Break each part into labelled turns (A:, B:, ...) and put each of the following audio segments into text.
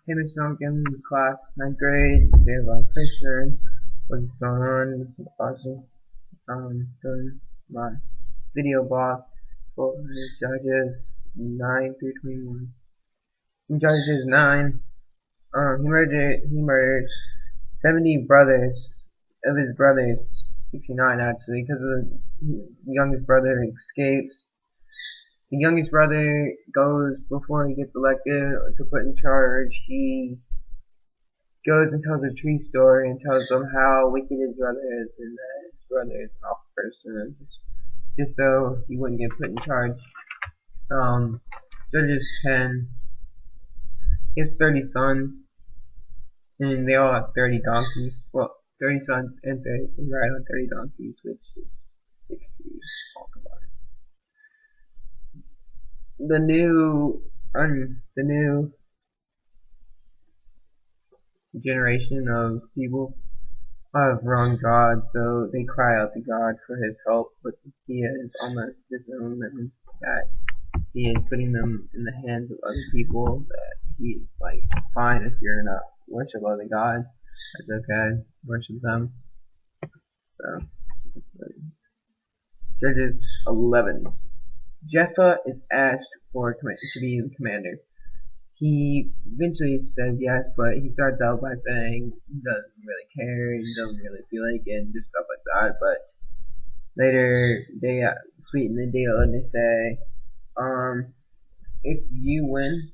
A: Hey, Miss Duncan, class, ninth grade, day of our picture. What's going on? This is awesome. Doing my video blog for Judges 9 through 21. In Judges 9, he murders 70 brothers of his brothers, 69 actually, because the youngest brother escapes. The youngest brother goes before he gets elected to put in charge. He goes and tells a true story and tells them how wicked his brother is and that his brother is an awful person, just so he wouldn't get put in charge. Judges 10. He has 30 sons, and they all have 30 donkeys. Well, 30 sons and 30 and ride on 30 donkeys, which is 60 altogether. The new generation of people have wronged God, so they cry out to God for His help, but He has almost disowned them, that He is putting them in the hands of other people, that He's like, fine, if you're gonna worship other gods, that's okay, worship them. So, Judges 11. Jephthah is asked to be the commander. He eventually says yes, but he starts out by saying he doesn't really care, he doesn't really feel like it, and just stuff like that. But later they sweeten the deal and they say, if we win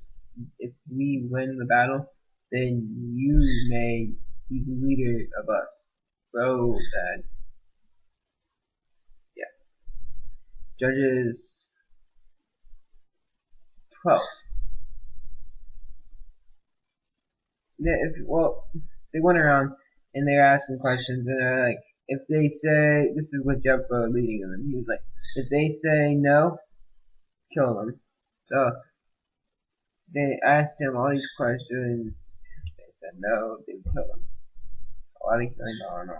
A: the battle, then you may be the leader of us. So that, yeah. Judges 12. They went around and they're asking questions, and they're like, if they say, this is what Jephthah leading them, he was like, if they say no, kill them. So they asked him all these questions. If they said no, they would kill them. A lot of killing going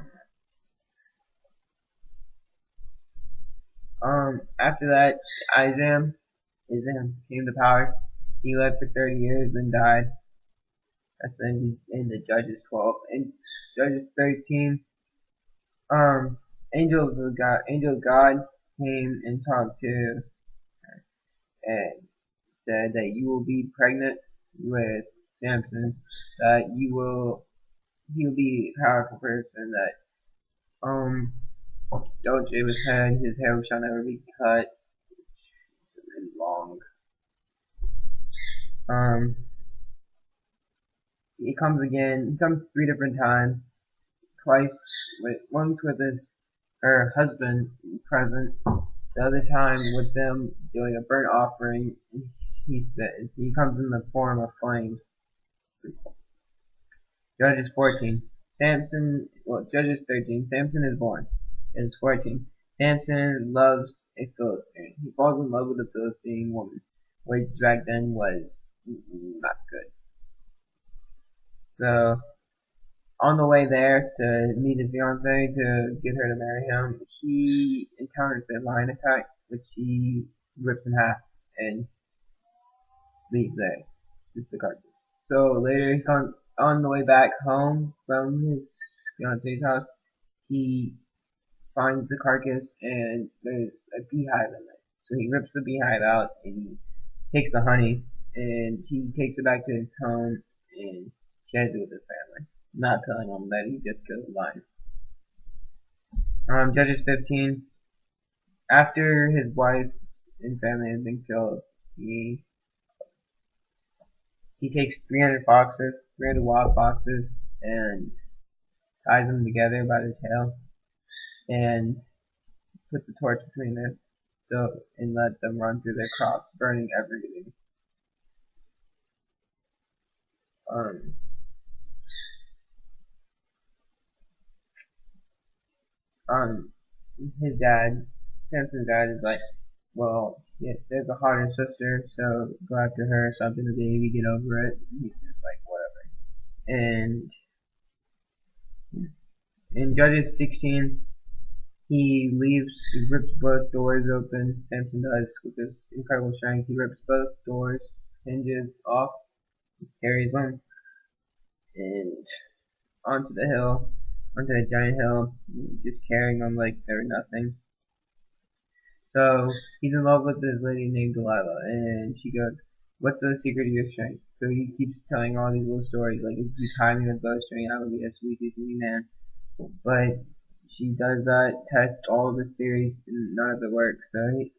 A: on. After that, Izam came to power. He lived for 30 years, then died. That's in the Judges 12. In Judges 13, angel of God came and talked to her and said that you will be pregnant with Samson, that he'll be a powerful person, that don't shave his head, his hair shall never be cut. It's really long. He comes again. He comes 3 different times. Once with her husband present. The other time with them doing a burnt offering. He comes in the form of flames. Pretty cool. Judges 14. Judges 13. Samson is born. Judges 14. Samson loves a Philistine. He falls in love with a Philistine woman, which back then was not good. So, on the way there to meet his fiancée to get her to marry him, he encounters a lion attack, which he rips in half and leaves there, just the carcass. So later, on the way back home from his fiancée's house, he finds the carcass and there's a beehive in it. So he rips the beehive out and he takes the honey and he takes it back to his home and shares it with his family, not telling them that he just killed a lion. Judges 15. After his wife and family have been killed, he takes 300 wild foxes, and ties them together by the tail, and puts a torch between them, and let them run through their crops, burning everything. His dad, Samson's dad, is like, well, yeah, there's a harder sister, so go after her, something the baby, get over it. And he's just like, whatever. And in Judges 16, he rips both doors open. Samson does with his incredible strength. He rips both doors, hinges off, carries them, and onto the hill, onto a giant hill, just carrying them like they were nothing. So he's in love with this lady named Delilah, and she goes, "What's the secret of your strength?" So he keeps telling all these little stories, like if you tie me with a bowstring, I will be as weak as any man. But she does that, tests all of his theories, and none of it works. And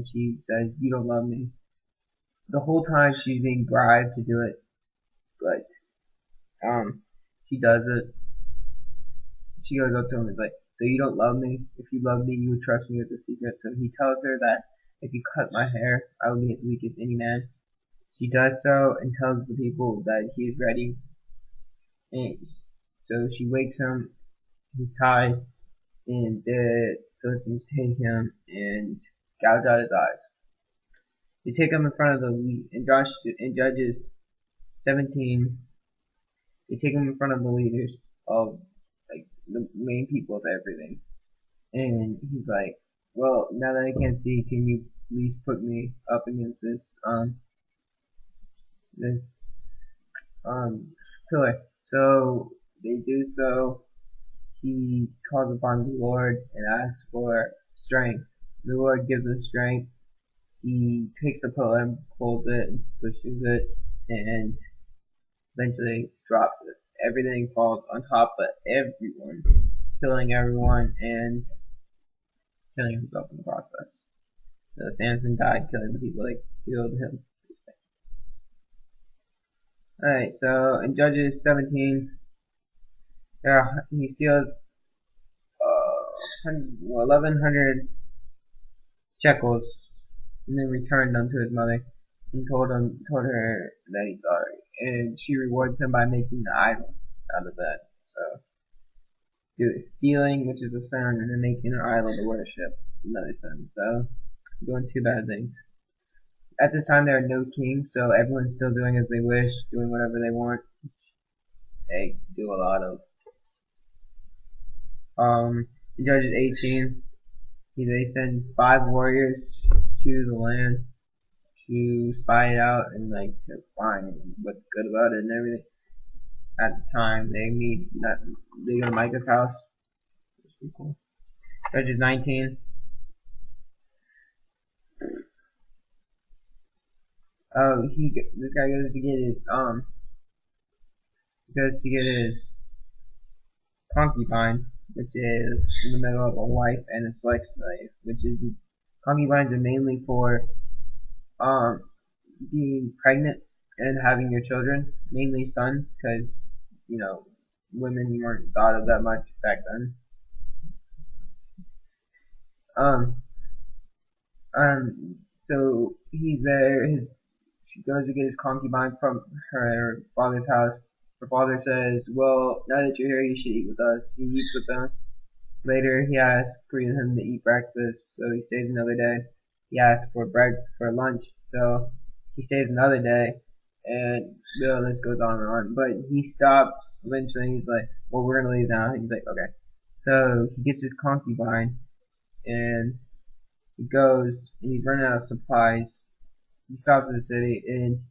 A: she says, "You don't love me." The whole time she's being bribed to do it, but she does it. She goes up to him and is like, "So you don't love me? If you love me, you would trust me with the secret." So he tells her that if you cut my hair, I will be as weak as any man. She does so and tells the people that he is ready. And so she wakes him. He's tied, and the Philistines hit him and gouge out his eyes. They take him in front of in Judges 17. They take him in front of the leaders of like the main people of everything, and he's like, "Well, now that I can't see, can you please put me up against this pillar?" So they do so. He calls upon the Lord and asks for strength. The Lord gives him strength. He takes the pillar and pulls it and pushes it, and eventually drops it. Everything falls on top of everyone, killing everyone and killing himself in the process. So Samson died killing the people that killed him. Alright, so in Judges 17, he steals 1,100 shekels and then returned unto his mother and told her that he's sorry. And she rewards him by making an idol out of that. So stealing, which is a sin, and then making an idol to worship, another sin. So doing two bad things. At this time there are no kings, so everyone's still doing as they wish, doing whatever they want. They do a lot of. In Judges 18, they send 5 warriors to the land to spy it out and like to find what's good about it and everything. At the time they go to Micah's house. Which is cool. Judges 19. This guy goes to get his concubine, which is in the middle of a wife and a slave, which is concubines are mainly for being pregnant and having your children, mainly sons, because women weren't thought of that much back then. So he's there. She goes to get his concubine from her father's house. Her father says, "Well, now that you're here, you should eat with us." He eats with them. Later, he asks for him to eat breakfast, so he stays another day. He asks for lunch, so he stays another day, and the list goes on and on. But he stops eventually. He's like, "Well, we're gonna leave now." He's like, "Okay." So he gets his concubine, and he goes, and he's running out of supplies. He stops at the city, and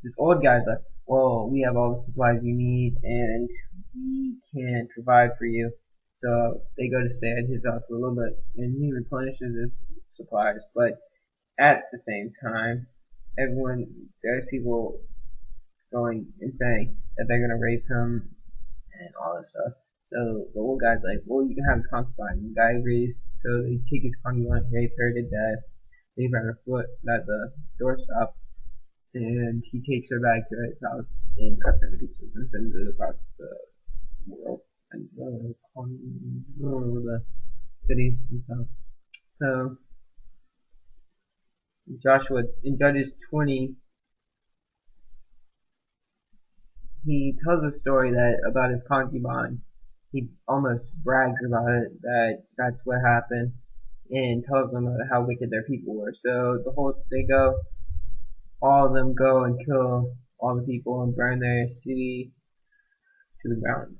A: this old guy's like, "Well, we have all the supplies you need, and we can provide for you." So they go to stay at his house for a little bit, and he replenishes his supplies. But at the same time, there's people going and saying that they're gonna rape him and all this stuff. So the old guy's like, "Well, you can have his concubine." The guy agrees. So they take his concubine, rape her to death, leave her on her foot at the doorstep, and he takes her back to his house and cuts her to pieces and sends it across the world and the cities and stuff. So Joshua in Judges 20, he tells a story about his concubine. He almost brags about it, that's what happened, and tells them how wicked their people were. So all of them go and kill all the people and burn their city to the ground.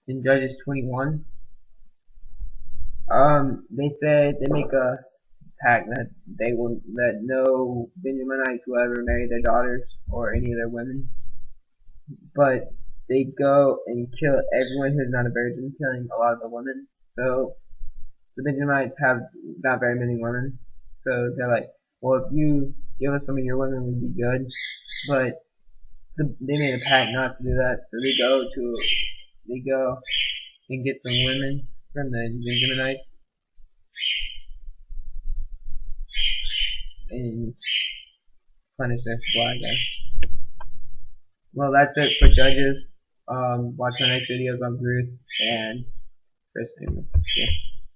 A: In Judges 21, they make a pact that no Benjaminites will ever marry their daughters or any of their women. but they go and kill everyone who's not a virgin, killing a lot of the women. So the Benjamites have not very many women. So they're like, well, if you give us some of your women, we'd be good. But they made a pact not to do that. So they go and get some women from the Benjaminites and punish their supply guy. Well, that's it for Judges. Watch my next videos on Ruth and Chris Newman. Yeah.